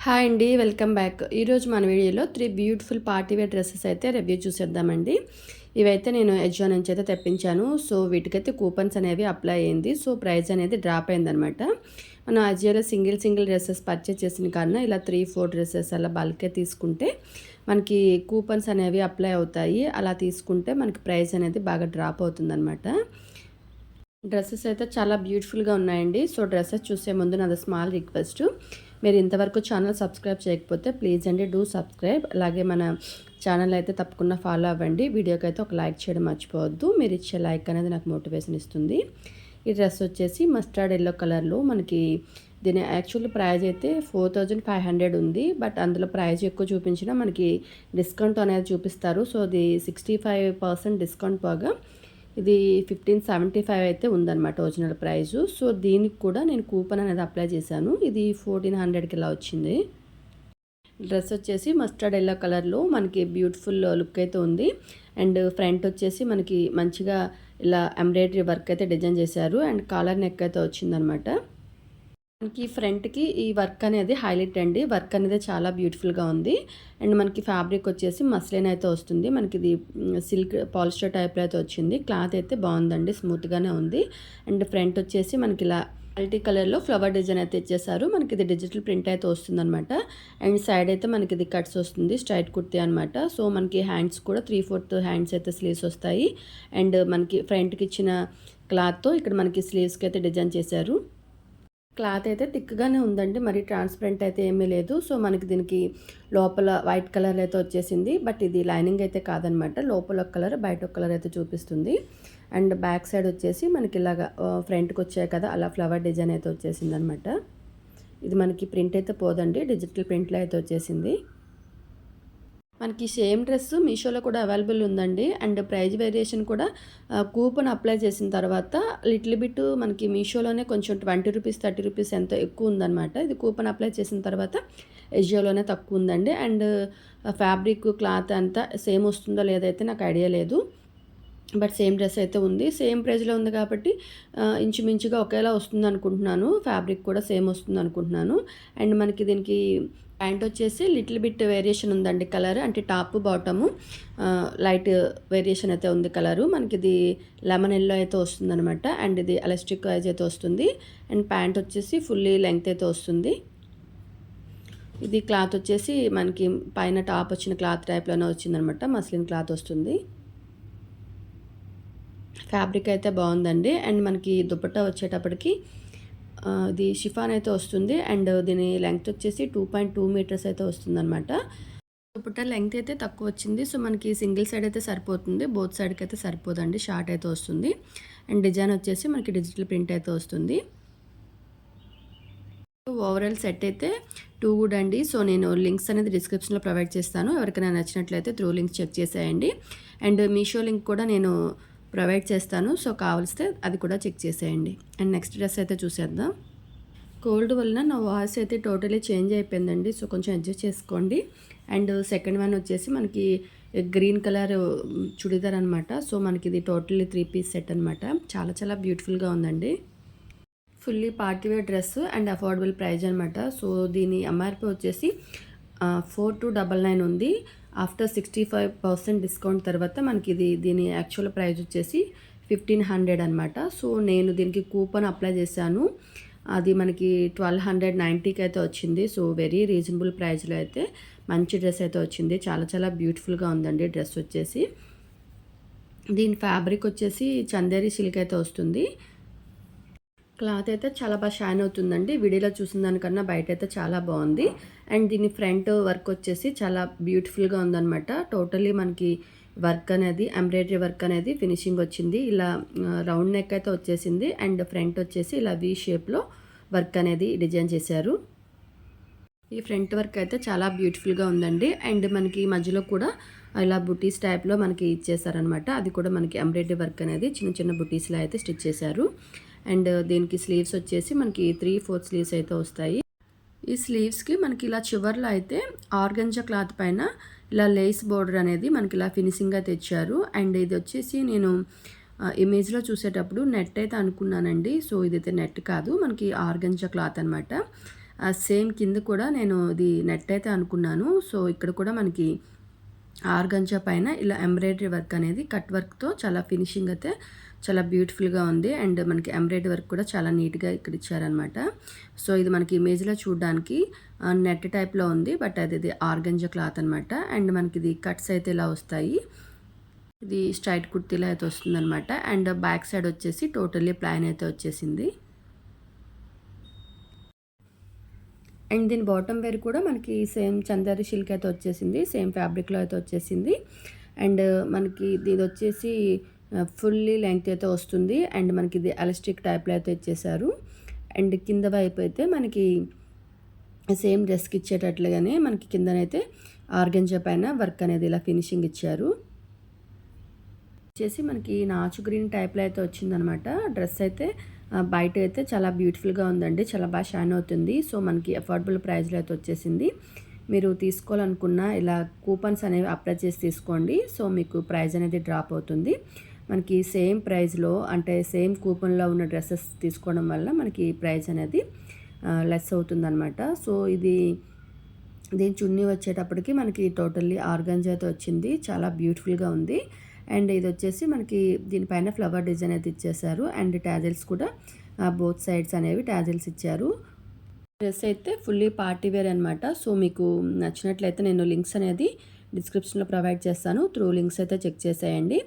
Hi అండి, welcome back. ఈరోజు మన వీడియోలో 3 బ్యూటిఫుల్ పార్టీ వేర్ డ్రెస్సెస్ అయితే రివ్యూ చూసేద్దామండి. ఇవైతే నేను ఎజియో నుంచి అయితే తెప్పించాను. సో వీటికైతే కూపన్స్ అనేవి అప్లై అయ్యింది. సో ప్రైస్ అనేది డ్రాప్ అయిందనమాట. మనం అజియోలో సింగిల్ డ్రెస్సెస్ పర్చేస్ చేసిన కన్నా ఇలా 3-4 డ్రెస్సెస్ అలా బల్కే తీసుకుంటే మనకి కూపన్స్ అనేవి అప్లై అవుతాయి. అలా తీసుకుంటే మనకి ప్రైస్ అనేది బాగా డ్రాప్ అవుతుందనమాట. డ్రెస్సెస్ అయితే చాలా బ్యూటిఫుల్గా ఉన్నాయండి. సో డ్రెస్సెస్ చూసే ముందు నాది స్మాల్ రిక్వెస్ట్, మీరు ఇంతవరకు ఛానల్ సబ్స్క్రైబ్ చేయకపోతే ప్లీజ్ అండి డూ సబ్స్క్రైబ్. అలాగే మన ఛానల్ అయితే తప్పకుండా ఫాలో అవ్వండి. వీడియోకి అయితే ఒక లైక్ చేయడం మర్చిపోవద్దు. మీరు ఇచ్చే లైక్ అనేది నాకు మోటివేషన్ ఇస్తుంది. ఈ డ్రెస్ వచ్చేసి మస్టర్డ్ ఎల్లో కలర్లో మనకి దీని యాక్చువల్ ప్రైస్ అయితే 4500 ఉంది. బట్ అందులో ప్రైస్ ఎక్కువ చూపించినా మనకి డిస్కౌంట్ అనేది చూపిస్తారు. సో అది 65% డిస్కౌంట్ పోగా ఇది 1575 అయితే ఉందన్నమాట ఒరిజినల్ ప్రైజు. సో దీనికి కూడా నేను కూపన్ అనేది అప్లై చేశాను. ఇది 1400కి ఇలా వచ్చింది. డ్రెస్ వచ్చేసి మస్టర్డ్ ఎల్లో కలర్లో మనకి బ్యూటిఫుల్ లుక్ అయితే ఉంది. అండ్ ఫ్రంట్ వచ్చేసి మనకి మంచిగా ఇలా ఎంబ్రాయిడరీ వర్క్ అయితే డిజైన్ చేశారు. అండ్ కాలర్ నెక్ అయితే వచ్చిందనమాట. మనకి ఫ్రంట్కి ఈ వర్క్ అనేది హైలైట్ అండి. వర్క్ అనేది చాలా బ్యూటిఫుల్గా ఉంది. అండ్ మనకి ఫ్యాబ్రిక్ వచ్చేసి మస్లిన్ అయితే వస్తుంది. మనకి ఇది సిల్క్ పాలిస్టర్ టైప్లో అయితే వచ్చింది. క్లాత్ అయితే బాగుందండి, స్మూత్గానే ఉంది. అండ్ ఫ్రంట్ వచ్చేసి మనకి ఇలా మల్టీ కలర్లో ఫ్లవర్ డిజైన్ అయితే ఇచ్చేసారు. మనకి ఇది డిజిటల్ ప్రింట్ అయితే వస్తుంది అనమాట. అండ్ సైడ్ అయితే మనకి ఇది కట్స్ వస్తుంది, స్ట్రైట్ కుర్తీ అనమాట. సో మనకి హ్యాండ్స్ కూడా 3/4 హ్యాండ్స్ అయితే స్లీవ్స్ వస్తాయి. అండ్ మనకి ఫ్రంట్కి ఇచ్చిన క్లాత్తో ఇక్కడ మనకి స్లీవ్స్కి అయితే డిజైన్ చేశారు. క్లాత్ అయితే థిక్గానే ఉందండి, మరి ట్రాన్స్పరెంట్ అయితే ఏమీ లేదు. సో మనకి దీనికి లోపల వైట్ కలర్ అయితే వచ్చేసింది. బట్ ఇది లైనింగ్ అయితే కాదనమాట. లోపల ఒక కలర్, బయట ఒక కలర్ అయితే చూపిస్తుంది. అండ్ బ్యాక్ సైడ్ వచ్చేసి మనకి ఇలాగా ఫ్రంట్కి వచ్చాయి కదా, అలా ఫ్లవర్ డిజైన్ అయితే వచ్చేసింది అనమాట. ఇది మనకి ప్రింట్ అయితే పోదండి, డిజిటల్ ప్రింట్లో అయితే వచ్చేసింది. మనకి సేమ్ డ్రెస్ మీషోలో కూడా అవైలబుల్ ఉందండి. అండ్ ప్రైస్ వేరియేషన్ కూడా కూపన్ అప్లై చేసిన తర్వాత లిటిల్ బిట్ మనకి మీషోలోనే కొంచెం 20 రూపీస్ 30 రూపీస్ ఎంతో ఎక్కువ ఉందన్నమాట. ఇది కూపన్ అప్లై చేసిన తర్వాత ఎజియోలోనే తక్కువ ఉందండి. అండ్ ఫ్యాబ్రిక్ క్లాత్ అంతా సేమ్ వస్తుందో లేదైతే నాకు ఐడియా లేదు. బట్ సేమ్ డ్రెస్ అయితే ఉంది, సేమ్ ప్రైస్లో ఉంది కాబట్టి ఇంచుమించుగా ఒకేలా వస్తుంది అనుకుంటున్నాను. ఫ్యాబ్రిక్ కూడా సేమ్ వస్తుంది అనుకుంటున్నాను. అండ్ మనకి దీనికి ప్యాంట్ వచ్చేసి లిటిల్ బిట్ వేరియేషన్ ఉందండి కలర్, అంటే టాప్ బాటము లైట్ వేరియేషన్ అయితే ఉంది కలరు. మనకి ఇది లెమన్ ఎల్లో అయితే వస్తుంది అనమాట. అండ్ ఇది ఎలాస్టిక్ వైజ్ అయితే వస్తుంది. అండ్ ప్యాంట్ వచ్చేసి ఫుల్లీ లెంగ్త్ అయితే వస్తుంది. ఇది క్లాత్ వచ్చేసి మనకి పైన టాప్ వచ్చిన క్లాత్ టైప్లోనే వచ్చిందనమాట. మస్లిన్ క్లాత్ వస్తుంది. ఫ్యాబ్రిక్ అయితే బాగుందండి. అండ్ మనకి దుపట్టా వచ్చేటప్పటికి ఇది షిఫాన్ అయితే వస్తుంది. అండ్ దీని లెంగ్త్ వచ్చేసి 2.2 మీటర్స్ అయితే వస్తుందన్నమాట. దుపట్టా లెంగ్త్ అయితే తక్కువ వచ్చింది. సో మనకి సింగిల్ సైడ్ అయితే సరిపోతుంది, బోత్ సైడ్కి అయితే సరిపోదండి, షార్ట్ అయితే వస్తుంది. అండ్ డిజైన్ వచ్చేసి మనకి డిజిటల్ ప్రింట్ అయితే వస్తుంది. ఓవరాల్ సెట్ అయితే 2 గుడ్ అండి. సో నేను లింక్స్ అనేది డిస్క్రిప్షన్లో ప్రొవైడ్ చేస్తాను. ఎవరికైనా నచ్చినట్లయితే త్రూ లింక్స్ చెక్ చేసేయండి. అండ్ మీషో లింక్ కూడా నేను ప్రొవైడ్ చేస్తాను. సో కావాల్స్తే అది కూడా చెక్ చేసేయండి. అండ్ నెక్స్ట్ డ్రెస్ అయితే చూసేద్దాం. కోల్డ్ వలన నా వాయిస్ అయితే టోటలీ చేంజ్ అయిపోయిందండి. సో కొంచెం అడ్జస్ట్ చేసుకోండి. అండ్ సెకండ్ వన్ వచ్చేసి మనకి గ్రీన్ కలర్ చుడిదార్ అనమాట. సో మనకి ఇది టోటల్లీ 3 పీస్ సెట్ అనమాట. చాలా బ్యూటిఫుల్గా ఉందండి. Fully partywear dress and affordable price అనమాట. సో దీని ఎంఆర్పి వచ్చేసి 4299 ఉంది. ఆఫ్టర్ 65% డిస్కౌంట్ తర్వాత మనకి దీని యాక్చువల్ ప్రైస్ వచ్చేసి 1500 అనమాట. సో నేను దీనికి కూపన్ అప్లై చేశాను. అది మనకి 1290కి అయితే వచ్చింది. సో వెరీ రీజనబుల్ ప్రైస్లో అయితే మంచి డ్రెస్ అయితే వచ్చింది. చాలా బ్యూటిఫుల్గా ఉందండి డ్రెస్ వచ్చేసి. దీని ఫ్యాబ్రిక్ వచ్చేసి చందేరి సిల్క్ అయితే వస్తుంది. క్లాత్ అయితే చాలా బాగా షైన్ అవుతుందండి. వీడియోలో చూసిన దానికన్నా బయట అయితే చాలా బాగుంది. అండ్ దీని ఫ్రంట్ వర్క్ వచ్చేసి చాలా బ్యూటిఫుల్గా ఉందన్నమాట. టోటలీ మనకి వర్క్ అనేది ఎంబ్రాయిడరీ వర్క్ అనేది ఫినిషింగ్ వచ్చింది. ఇలా రౌండ్ నెక్ అయితే వచ్చేసింది. అండ్ ఫ్రంట్ వచ్చేసి ఇలా వీ షేప్లో వర్క్ అనేది డిజైన్ చేశారు. ఈ ఫ్రంట్ వర్క్ అయితే చాలా బ్యూటిఫుల్గా ఉందండి. అండ్ మనకి మధ్యలో కూడా ఇలా బుటీస్ టైప్లో మనకి ఇచ్చేసారనమాట. అది కూడా మనకి ఎంబ్రాయిడరీ వర్క్ అనేది చిన్న బుటీస్లో అయితే స్టిచ్ చేశారు. అండ్ దీనికి స్లీవ్స్ వచ్చేసి మనకి 3/4 స్లీవ్స్ అయితే వస్తాయి. ఈ స్లీవ్స్కి మనకి ఇలా చివర్లో అయితే ఆర్గంజా క్లాత్ పైన ఇలా లేస్ బోర్డర్ అనేది మనకి ఇలా ఫినిషింగ్గా తెచ్చారు. అండ్ ఇది వచ్చేసి నేను ఇమేజ్లో చూసేటప్పుడు నెట్ అయితే అనుకున్నానండి. సో ఇదైతే నెట్ కాదు, మనకి ఆర్గంజా క్లాత్ అనమాట. సేమ్ కింద కూడా నేను ఇది నెట్ అయితే అనుకున్నాను. సో ఇక్కడ కూడా మనకి ఆర్గంజా పైన ఇలా ఎంబ్రాయిడరీ వర్క్ అనేది కట్ వర్క్తో చాలా ఫినిషింగ్ అయితే చాలా బ్యూటిఫుల్గా ఉంది. అండ్ మనకి ఎంబ్రాయిడరీ వర్క్ కూడా చాలా నీట్గా ఇక్కడ ఇచ్చారనమాట. సో ఇది మనకి ఇమేజ్లో చూడడానికి నెట్ టైప్లో ఉంది, బట్ అది ఆర్గంజా క్లాత్ అనమాట. అండ్ మనకి ఇది కట్స్ అయితే ఇలా వస్తాయి. ఇది స్ట్రైట్ కుర్తీలో అయితే వస్తుందన్నమాట. అండ్ బ్యాక్ సైడ్ వచ్చేసి టోటల్లీ ప్లైన్ అయితే వచ్చేసింది. అండ్ దీని బాటమ్ వేర్ కూడా మనకి సేమ్ చందేరి సిల్క్ అయితే వచ్చేసింది, సేమ్ ఫ్యాబ్రిక్లో అయితే వచ్చేసింది. అండ్ మనకి ఇది వచ్చేసి ఫుల్లీ లెంగ్త్ అయితే వస్తుంది. అండ్ మనకి ఇది ఎలాస్టిక్ టైప్లో అయితే ఇచ్చేసారు. అండ్ కింద వైపు అయితే మనకి సేమ్ డ్రెస్కి ఇచ్చేటట్లుగానే మనకి కిందనైతే ఆర్గంజా పైన వర్క్ అనేది ఇలా ఫినిషింగ్ ఇచ్చారు. వచ్చేసి మనకి నాచు గ్రీన్ టైప్లో అయితే వచ్చిందనమాట. డ్రెస్ అయితే బయట అయితే చాలా బ్యూటిఫుల్గా ఉందండి, చాలా బాగా షైన్ అవుతుంది. సో మనకి అఫోర్డబుల్ ప్రైస్లో అయితే వచ్చేసింది. మీరు తీసుకోవాలనుకున్న ఇలా కూపన్స్ అనేవి అప్లై చేసి తీసుకోండి. సో మీకు ప్రైస్ అనేది డ్రాప్ అవుతుంది. మనకి సేమ్ ప్రైస్లో అంటే సేమ్ కూపన్లో ఉన్న డ్రెస్సెస్ తీసుకోవడం వల్ల మనకి ప్రైస్ అనేది లెస్ అవుతుందన్నమాట. సో దీని చున్నీ వచ్చేటప్పటికి మనకి టోటల్లీ ఆర్గంజాతో వచ్చింది, చాలా బ్యూటిఫుల్గా ఉంది. అండ్ ఇది వచ్చేసి మనకి దీనిపైన ఫ్లవర్ డిజైన్ అయితే ఇచ్చేసారు. అండ్ టాజిల్స్ కూడా బోత్ సైడ్స్ అనేవి టాజిల్స్ ఇచ్చారు. డ్రెస్ అయితే ఫుల్లీ పార్టీ వేర్ అనమాట. సో మీకు నచ్చినట్లయితే నేను లింక్స్ అనేది డిస్క్రిప్షన్లో ప్రొవైడ్ చేస్తాను, త్రూ లింక్స్ అయితే చెక్ చేసేయండి.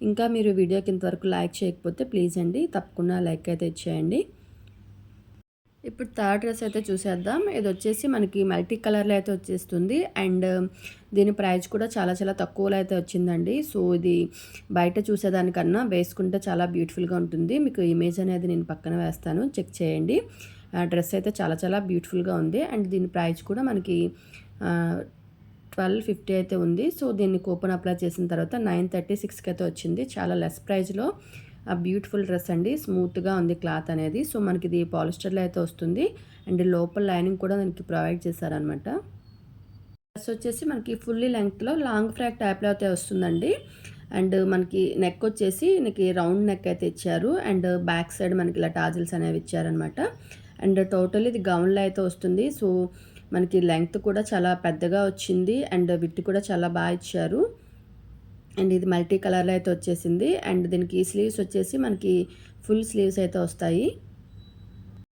ఇంకా మీరు వీడియోకి ఇంతవరకు లైక్ చేయకపోతే ప్లీజ్ అండి తప్పకుండా లైక్ అయితే ఇచ్చేయండి. ఇప్పుడు థర్డ్ డ్రెస్ అయితే చూసేద్దాం. ఇది వచ్చేసి మనకి మల్టీ కలర్లో అయితే వచ్చేస్తుంది. అండ్ దీని ప్రైస్ కూడా చాలా చాలా తక్కువలో అయితే వచ్చిందండి. సో ఇది బయట చూసేదానికన్నా వేసుకుంటే చాలా బ్యూటిఫుల్గా ఉంటుంది. మీకు ఇమేజ్ అనేది నేను పక్కన వేస్తాను, చెక్ చేయండి. డ్రెస్ అయితే చాలా చాలా బ్యూటిఫుల్గా ఉంది. అండ్ దీని ప్రైస్ కూడా మనకి 1250 అయితే ఉంది. సో దీన్ని కూపన్ అప్లై చేసిన తర్వాత 936కి అయితే వచ్చింది. చాలా లెస్ ప్రైస్లో బ్యూటిఫుల్ డ్రెస్ అండి, స్మూత్గా ఉంది క్లాత్ అనేది. సో మనకి ఇది పాలిస్టర్లో అయితే వస్తుంది. అండ్ లోపల లైనింగ్ కూడా మనకి ప్రొవైడ్ చేశారనమాట. డ్రెస్ వచ్చేసి మనకి ఫుల్లీ లెంగ్త్లో లాంగ్ ఫ్రాక్ టైప్లో అయితే వస్తుందండి. అండ్ మనకి నెక్ వచ్చేసి మనకి రౌండ్ నెక్ అయితే ఇచ్చారు. అండ్ బ్యాక్ సైడ్ మనకి ఇలా టాజిల్స్ అనేవి ఇచ్చారనమాట. అండ్ టోటల్ ఇది గౌన్లో అయితే వస్తుంది. సో మనకి లెంగ్త్ కూడా చాలా పెద్దగా వచ్చింది. అండ్ విడ్త్ కూడా చాలా బాగా ఇచ్చారు. అండ్ ఇది మల్టీ కలర్లో అయితే వచ్చేసింది. అండ్ దీనికి స్లీవ్స్ వచ్చేసి మనకి ఫుల్ స్లీవ్స్ అయితే వస్తాయి.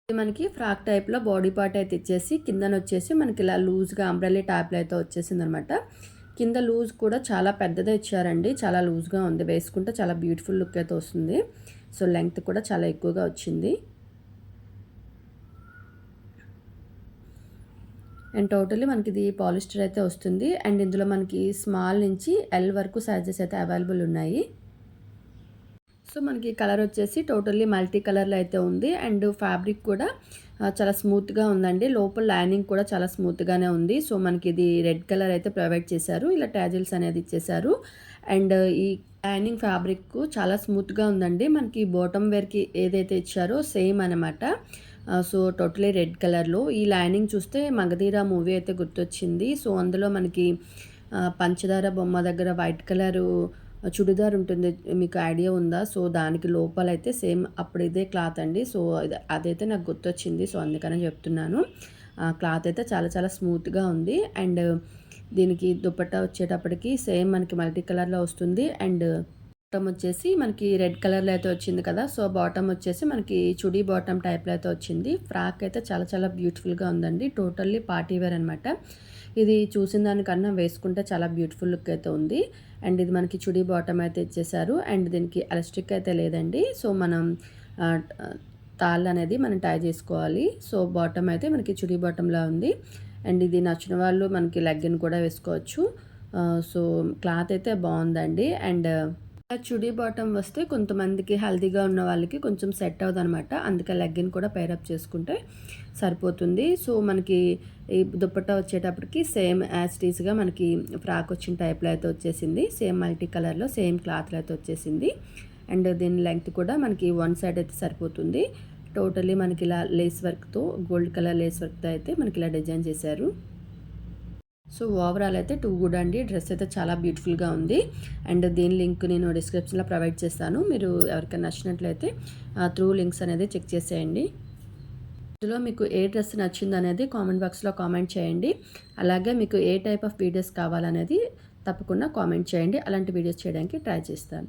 ఇది మనకి ఫ్రాక్ టైప్లో బాడీ పార్ట్ అయితే ఇచ్చేసి కిందన వచ్చేసి మనకి ఇలా లూజ్గా అంబ్రెల్లా టైప్లో అయితే వచ్చేసింది అనమాట. కింద లూజ్ కూడా చాలా పెద్దదే ఇచ్చారండి, చాలా లూజ్గా ఉంది, వేసుకుంటే చాలా బ్యూటిఫుల్ లుక్ అయితే వస్తుంది. సో లెంగ్త్ కూడా చాలా ఎక్కువగా వచ్చింది. అండ్ టోటల్లీ మనకి ఇది పాలిస్టర్ అయితే వస్తుంది. అండ్ ఇందులో మనకి స్మాల్ నుంచి ఎల్ వరకు సైజెస్ అయితే అవైలబుల్ ఉన్నాయి. సో మనకి కలర్ వచ్చేసి టోటల్లీ మల్టీ కలర్లో అయితే ఉంది. అండ్ ఫ్యాబ్రిక్ కూడా చాలా స్మూత్గా ఉందండి, లోపల లైనింగ్ కూడా చాలా స్మూత్గానే ఉంది. సో మనకి ఇది రెడ్ కలర్ అయితే ప్రొవైడ్ చేశారు, ఇలా టాజిల్స్ అనేది ఇచ్చేసారు. అండ్ ఈ లైనింగ్ ఫ్యాబ్రిక్ చాలా స్మూత్గా ఉందండి. మనకి బాటమ్ వేర్కి ఏదైతే ఇచ్చారో సేమ్ అనమాట. సో టోటలీ రెడ్ కలర్లో ఈ లైనింగ్ చూస్తే మగధీర మూవీ అయితే గుర్తొచ్చింది. సో అందులో మనకి పంచదార బొమ్మ దగ్గర వైట్ కలరు చుడిదార్ ఉంటుంది, మీకు ఐడియా ఉందా? సో దానికి లోపలైతే సేమ్ అప్పుడు ఇదే క్లాత్ అండి. సో అదైతే నాకు గుర్తొచ్చింది, సో అందుకనే చెప్తున్నాను. క్లాత్ అయితే చాలా చాలా స్మూత్గా ఉంది. అండ్ దీనికి దుపట్టా వచ్చేటప్పటికి సేమ్ మనకి మల్టీ కలర్లో వస్తుంది. అండ్ బాటమ్ వచ్చేసి మనకి రెడ్ కలర్లో అయితే వచ్చింది కదా. సో బాటమ్ వచ్చేసి మనకి చుడీ బాటమ్ టైప్లో అయితే వచ్చింది. ఫ్రాక్ అయితే చాలా చాలా బ్యూటిఫుల్గా ఉందండి, టోటల్లీ పార్టీ వేర్ అనమాట. ఇది చూసిన దానికన్నా వేసుకుంటే చాలా బ్యూటిఫుల్ లుక్ అయితే ఉంది. అండ్ ఇది మనకి చుడీ బాటమ్ అయితే ఇచ్చేసారు. అండ్ దీనికి ఎలాస్టిక్ అయితే లేదండి. సో మనం తాళ్ళు అనేది మనం టై చేసుకోవాలి. సో బాటమ్ అయితే మనకి చుడీ బాటంలా ఉంది. అండ్ ఇది నచ్చిన వాళ్ళు మనకి లెగ్గిన్ కూడా వేసుకోవచ్చు. సో క్లాత్ అయితే బాగుందండి. అండ్ చుడీ బాటమ్ వస్తే కొంతమందికి హెల్తీగా ఉన్న వాళ్ళకి కొంచెం సెట్ అవుతుంది అనమాట, అందుకే లెగ్గిన్ కూడా పేరప్ చేసుకుంటే సరిపోతుంది. సో మనకి ఈ దుపట్టా వచ్చేటప్పటికి సేమ్ యాజ్ టీస్గా మనకి ఫ్రాక్ వచ్చిన టైప్లో అయితే వచ్చేసింది, సేమ్ మల్టీ కలర్లో సేమ్ క్లాత్లో అయితే వచ్చేసింది. అండ్ దీని లెంగ్త్ కూడా మనకి వన్ సైడ్ అయితే సరిపోతుంది. టోటలీ మనకి ఇలా లేస్ వర్క్తో, గోల్డ్ కలర్ లేస్ వర్క్తో అయితే మనకి ఇలా డిజైన్ చేశారు. సో ఓవరాల్ అయితే టూ గుడ్ అండి, డ్రెస్ అయితే చాలా బ్యూటిఫుల్గా ఉంది. అండ్ దీని లింక్ నేను డిస్క్రిప్షన్లో ప్రొవైడ్ చేస్తాను, మీరు ఎవరికైనా నచ్చినట్లయితే త్రూ లింక్స్ అనేది చెక్ చేసేయండి. ఇందులో మీకు ఏ డ్రెస్ నచ్చిందనేది కామెంట్ బాక్స్లో కామెంట్ చేయండి. అలాగే మీకు ఏ టైప్ ఆఫ్ వీడియోస్ కావాలనేది తప్పకుండా కామెంట్ చేయండి. అలాంటి వీడియోస్ చేయడానికి ట్రై చేస్తాను.